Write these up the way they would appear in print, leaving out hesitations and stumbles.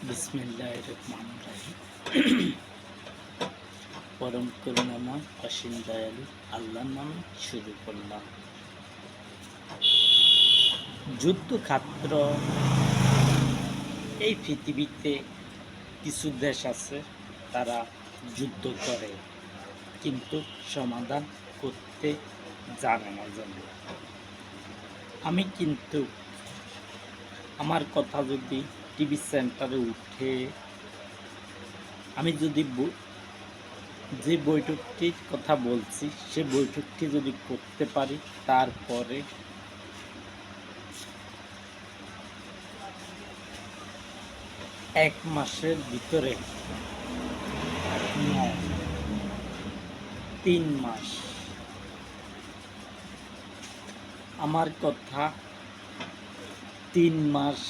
বিসমিল্লাহির রহমানির রহিম। পরম করুণাময় অসীম দয়ালু আল্লাহর নামে শুরু করলাম। যুদ্ধক্ষেত্র এই পৃথিবীতে কিছু দেশ আছে, তারা যুদ্ধ করে কিন্তু সমাধান করতে জানে না জন্য। আমি কিন্তু আমার কথা যদি টিভি সেন্টারে উঠে, আমি যদি যে বৈঠকটির কথা বলছি সে বৈঠকটি যদি করতে পারি, তারপরে 1 মাসের ভিতরে 3 মাস আমার কথা 3 মাস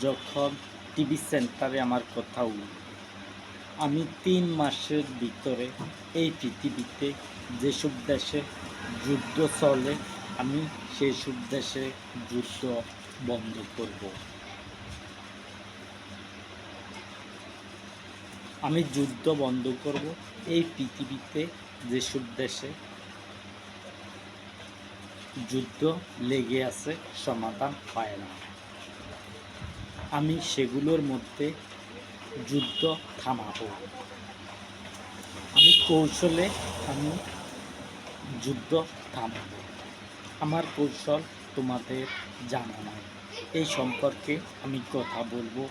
যখন টিভি সেন্টারে আমার কথা আমি 3 মাসের ভিতরে এই পৃথিবীতে যেসব দেশে যুদ্ধ চলে, আমি সেই সব দেশে যুদ্ধ বন্ধ করব। আমি যুদ্ধ বন্ধ করব এই পৃথিবীতে যেসব দেশে যুদ্ধ লেগে আছে, সমাধান পায় না, আমি সেগুলোর মধ্যে যুদ্ধ থামাবো। আমি কৌশলে আমি যুদ্ধ থামাবো। আমার কৌশল তোমাদের জানা নাই, এই সম্পর্কে আমি কথা বলবো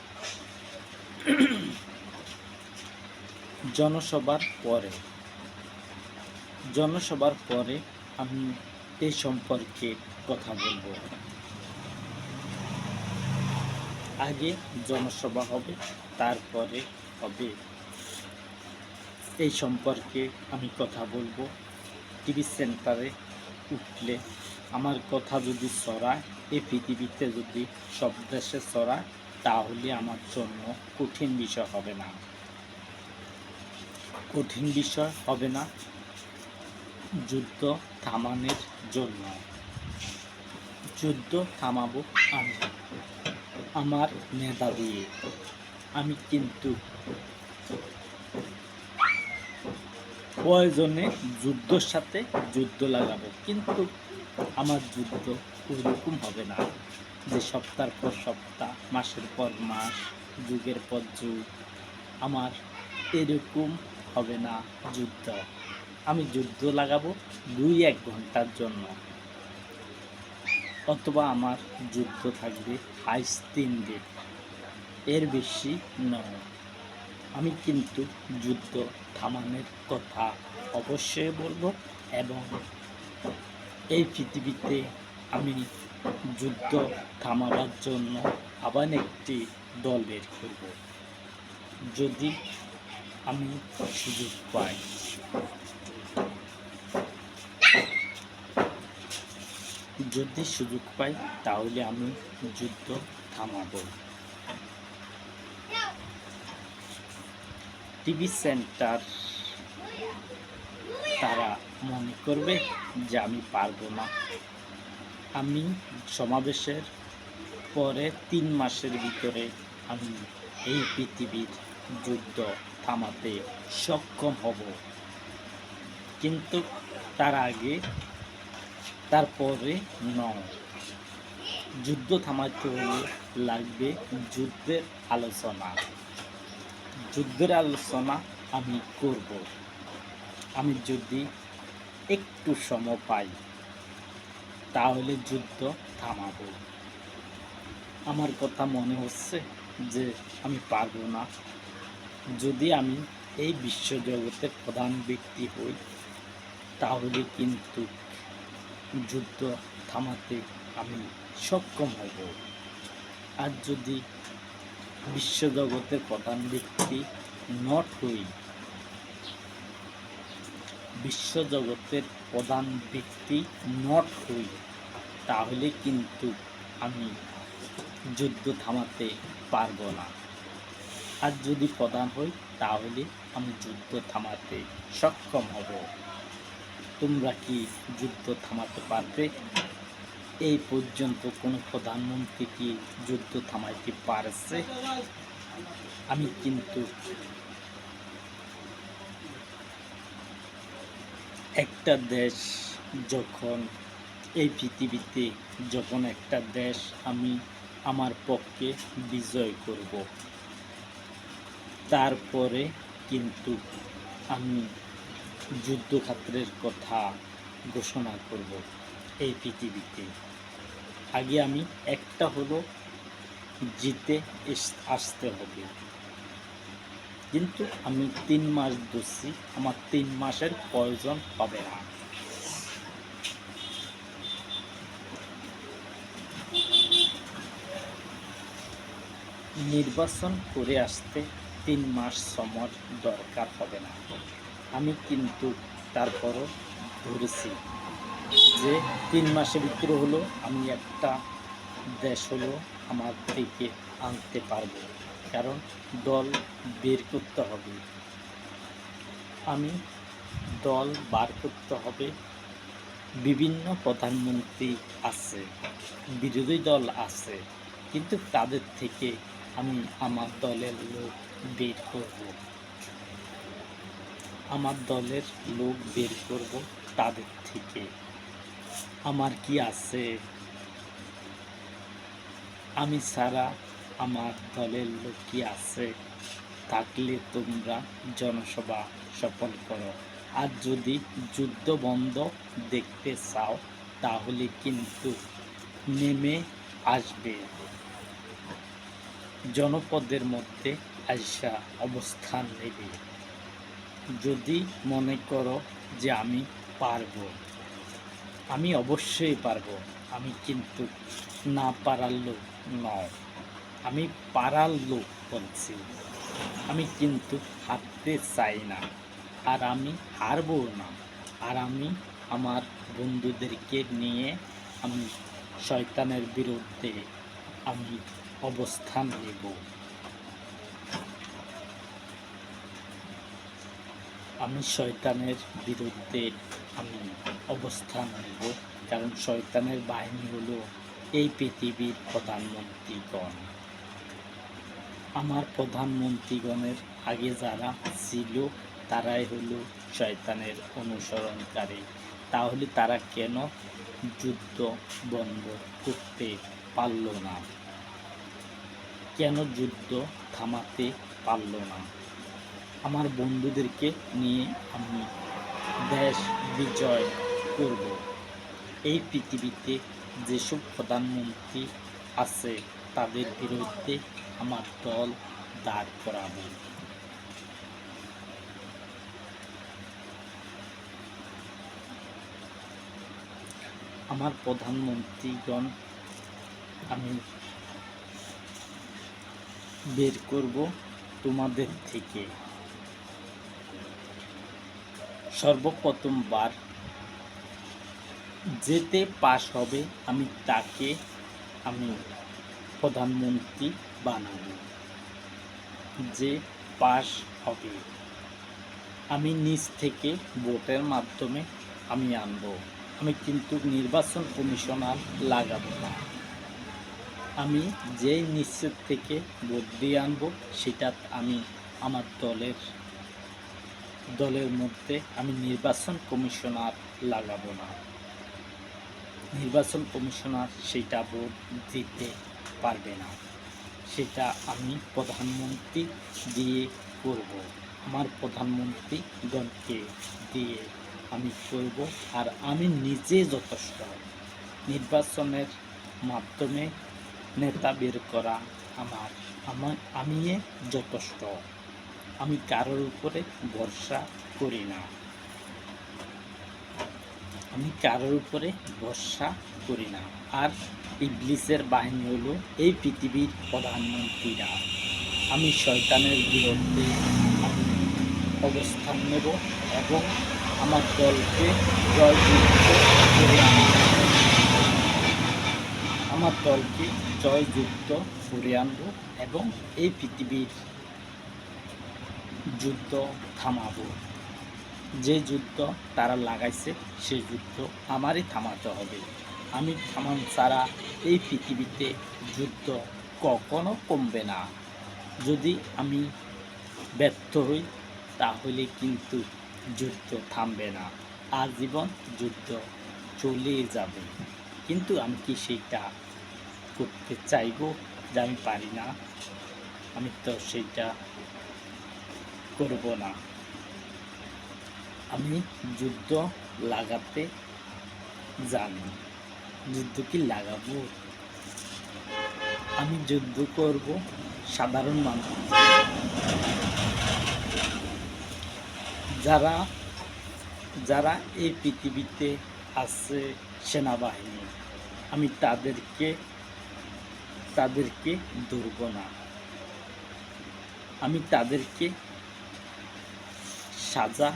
জনসভার পরে আমি এই সম্পর্কে কথা বলবো। আগে জনসভা হবে, তারপরে হবে এই সম্পর্কে আমি কথা বলবো। টিভি সেন্টারে উঠলে আমার কথা যদি ছড়ায়, এই পৃথিবীতে যদি সব দেশে ছড়ায়, তাহলে আমার জন্য কঠিন বিষয় হবে না। যুদ্ধ থামানোর জন্য। যুদ্ধ থামাবো আমি আমার মেধা দিয়ে। আমি কিন্তু প্রয়োজনে যুদ্ধর সাথে যুদ্ধ লাগাবো, কিন্তু আমার যুদ্ধ ওইরকম হবে না যে সপ্তাহের পর সপ্তাহ, মাসের পর মাস, যুগের পর যুগ। আমার এরকম হবে না যুদ্ধ। আমি যুদ্ধ লাগাবো 2-1 ঘন্টার জন্য, অথবা আমার যুদ্ধ থাকবে হাইস্ট 3 দিন, এর বেশি নয়। আমি কিন্তু যুদ্ধ থামানোর কথা অবশ্যই বলবো, এবং এই পৃথিবীতে আমি যুদ্ধ থামাবার জন্য আবার একটি দল বের করব, যদি আমি সুযোগ পাই। তাহলে আমি যুদ্ধ থামাবো। টিভি সেন্টার তারা মনে করবে যে আমি পারবো না। আমি সমাবেশের পরে 3 মাসের ভিতরে আমি এই পৃথিবীর যুদ্ধ থামাতে সক্ষম হব, কিন্তু তারপরে নয়। যুদ্ধ থামাতে হলে লাগবে যুদ্ধের আলোচনা আমি করব। আমি যদি একটু সময় পাই, তাহলে যুদ্ধ থামাবো। আমার কথা মনে হচ্ছে যে আমি পারবো না। যদি আমি এই বিশ্বজগতের প্রধান ব্যক্তি হই, তাহলে কিন্তু যুদ্ধ থামাতে আমি সক্ষম হব। আর যদি বিশ্বজগতের প্রধান ব্যক্তি নট হই, তাহলে কিন্তু আমি যুদ্ধ থামাতে পারবো না। আর যদি প্রধান হই, তাহলে আমি যুদ্ধ থামাতে সক্ষম হব। তোমরা কি যুদ্ধ থামাতে পারবে? এই পর্যন্ত কোনো প্রধানমন্ত্রী কি যুদ্ধ থামাইতে পারছে? আমি কিন্তু একটা দেশ যখন এই পৃথিবীতে যখন একটা দেশ আমি আমার পক্ষে বিজয় করব, তারপরে কিন্তু আমি যুদ্ধক্ষেত্রের কথা ঘোষণা করব এই পৃথিবীতে। আগে আমি একটা হলো জিতে আসতে হবে। কিন্তু আমি 3 মাস ধরছি, আমার 3 মাসের প্রয়োজন হবে না। নির্বাচন করে আসতে 3 মাস সময় দরকার হবে না। আমি কিন্তু তারপরও ধরেছি যে 3 মাসের ভিতরে হলো আমি একটা দেশ হলো আমার থেকে আনতে পারবো, কারণ দল বের করতে হবে। আমি দল বার করতে হবে। বিভিন্ন প্রধানমন্ত্রী আছে, বিরোধী দল আছে, কিন্তু তাদের থেকে আমি আমার দলের লোক বের করব। আমার দলের লোক বের করব তাদের থেকে। আমার কি আছে? আমি ছাড়া আমার দলের লোক কি আছে? থাকলে তোমরা জনসভা সফল করো। আর যদি যুদ্ধ বন্ধ দেখতে চাও তাহলে কিন্তু নেমে আসবে, জনপদের মধ্যে আইসা অবস্থান নেবে। যদি মনে করো যে আমি পারবো, আমি অবশ্যই পারবো। আমি কিন্তু না পারার লোক নয়, আমি পারার লোক বলছি। আমি কিন্তু হারতে চাই না, আর আমি হারবো না। আর আমি আমার বন্ধুদেরকে নিয়ে আমি শয়তানের বিরুদ্ধে আমি অবস্থান নেব। আমি শয়তানের বিরুদ্ধে আমি অবস্থান নেব, কারণ শয়তানের বাহিনী হলো এই পৃথিবীর প্রধানমন্ত্রীগণ। আমার প্রধানমন্ত্রীগণের আগে যারা ছিল তারাই হলো শয়তানের অনুসরণকারী। তাহলে তারা কেন যুদ্ধ বন্ধ করতে পারল না? কেন যুদ্ধ থামাতে পারল না? আমার বন্ধুদেরকে নিয়ে আমি দেশ বিজয় করব। এই পৃথিবীতে যেসব প্রধানমন্ত্রী আছে তাদের বিরুদ্ধে আমার দল দাঁড় করাবো। আমার প্রধানমন্ত্রীগণ আমি বের করব তোমাদের থেকে। সর্বপ্রথমবার যেতে পাস হবে আমি তাকে আমি প্রধানমন্ত্রী বানাবো। যে পাস হবে আমি নিজ থেকে ভোটের মাধ্যমে আমি আনবো। আমি কিন্তু নির্বাচন কমিশনার লাগাবো না। আমি যেই নিশ্চিত থেকে ভোট দিয়ে আনবো সেটা আমি আমার দলের মধ্যে আমি নির্বাচন কমিশনার লাগাবো না। নির্বাচন কমিশনার সেটা ভোট দিতে পারবে না, সেটা আমি প্রধানমন্ত্রী দিয়ে করব। আমার প্রধানমন্ত্রীগণকে দিয়ে আমি করব। আর আমি নিজে যথেষ্ট। নির্বাচনের মাধ্যমে নেতা বের করা আমি যথেষ্ট। আমি কারোর উপরে ভরসা করি না। আমি কারোর উপরে ভরসা করি না। আর ইবলিসের বাহিনী হলো এই পৃথিবীর প্রধানমন্ত্রীরা। আমি শয়তানের বিরুদ্ধে আমি অবস্থান নেব এবং আমার দলকে জয়যুক্ত করে আনব। আমার দলকে জয়যুক্ত করে আনব এবং এই পৃথিবীর যুদ্ধ থামাবো। যে যুদ্ধ তারা লাগাইছে সেই যুদ্ধ আমারই থামাতে হবে। আমি থামান ছাড়া এই পৃথিবীতে যুদ্ধ কখনো কমবে না। যদি আমি ব্যর্থ হই তাহলে কিন্তু যুদ্ধ থামবে না, আজীবন যুদ্ধ চলে যাবে। কিন্তু আমি কি সেইটা করতে চাইবো? যে আমি পারি না, আমি তো সেইটা করব না। আমি যুদ্ধ লাগাতে জানি। যুদ্ধ কি লাগাবো? আমি যুদ্ধ করব সাধারণ মানুষ, যারা যারা এই পৃথিবীতে আছে, সেনাবাহিনী। আমি তাদেরকে ধরব না। আমি তাদেরকে সাজা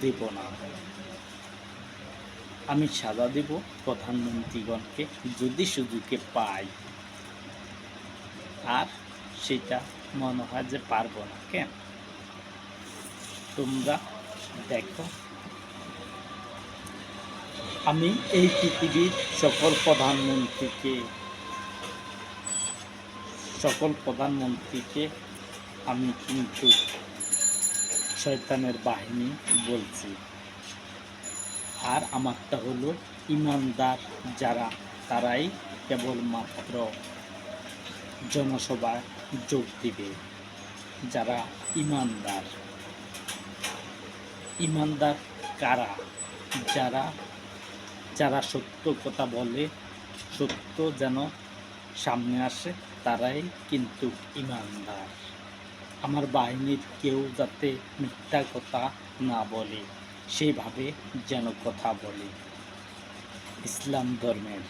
দেব না। আমি সাজা দেব প্রধানমন্ত্রীগণকে, যদি সুযোগে পাই। আর সেটা মনে হয় যে পারবো না। কেন? তোমরা দেখো, আমি এই পৃথিবীর সকল প্রধানমন্ত্রীকে আমি কিন্তু শয়তানের বাহিনী বলছি। আর আমারটা হলো ইমানদার যারা, তারাই কেবলমাত্র জনসভায় যোগ দিবে। যারা ইমানদার। ইমানদার কারা? যারা সত্য কথা বলে, সত্য যেন সামনে আসে, তারাই কিন্তু ইমানদার। আমার বাহিনীর কেউ যাতে মিথ্যা কথা না বলে, সেভাবে যেন কথা বলে। ইসলাম ধর্মের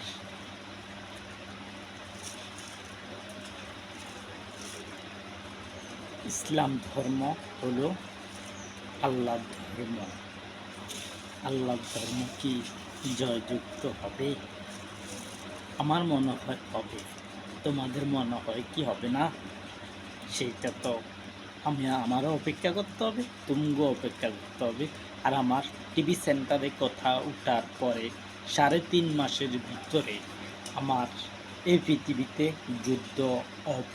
ইসলাম ধর্ম হলো আল্লাহর ধর্ম। আল্লাহর ধর্ম কি জয়যুক্ত হবে? আমার মনে হয় হবে। তোমাদের মনে হয় কি হবে না? সেইটা তো আমারও অপেক্ষা করতে হবে, তুমগো অপেক্ষা করতে হবে। আর আমার টিভি সেন্টারে কথা ওঠার পরে 3.5 মাসের ভিতরে আমার এই পৃথিবীতে যুদ্ধ অফ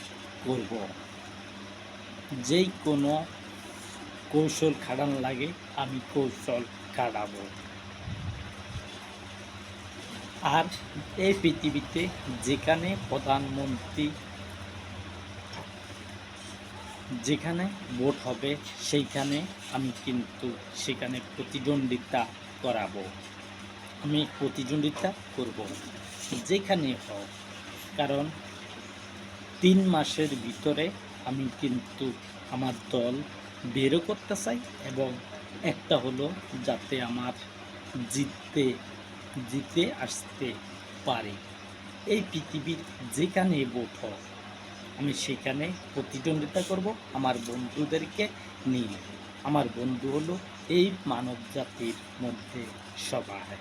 করব। যেই কোনো কৌশল খাটান লাগে আমি কৌশল খাটাবো। আর এই পৃথিবীতে যেখানে যেখানে ভোট হবে সেইখানে আমি কিন্তু সেখানে প্রতিদ্বন্দ্বিতা করাবো। আমি প্রতিদ্বন্দ্বিতা করব যেখানে হোক। কারণ 3 মাসের ভিতরে আমি কিন্তু আমার দল বেরও করতে চাই, এবং একটা হলো যাতে আমার জিতে আসতে পারি। এই পৃথিবীর যেখানে ভোট হোক আমি সেখানে প্রতিদ্বন্দ্বিতা করব আমার বন্ধুদেরকে নিয়ে। আমার বন্ধু হলো এই মানব জাতির মধ্যে সবাই।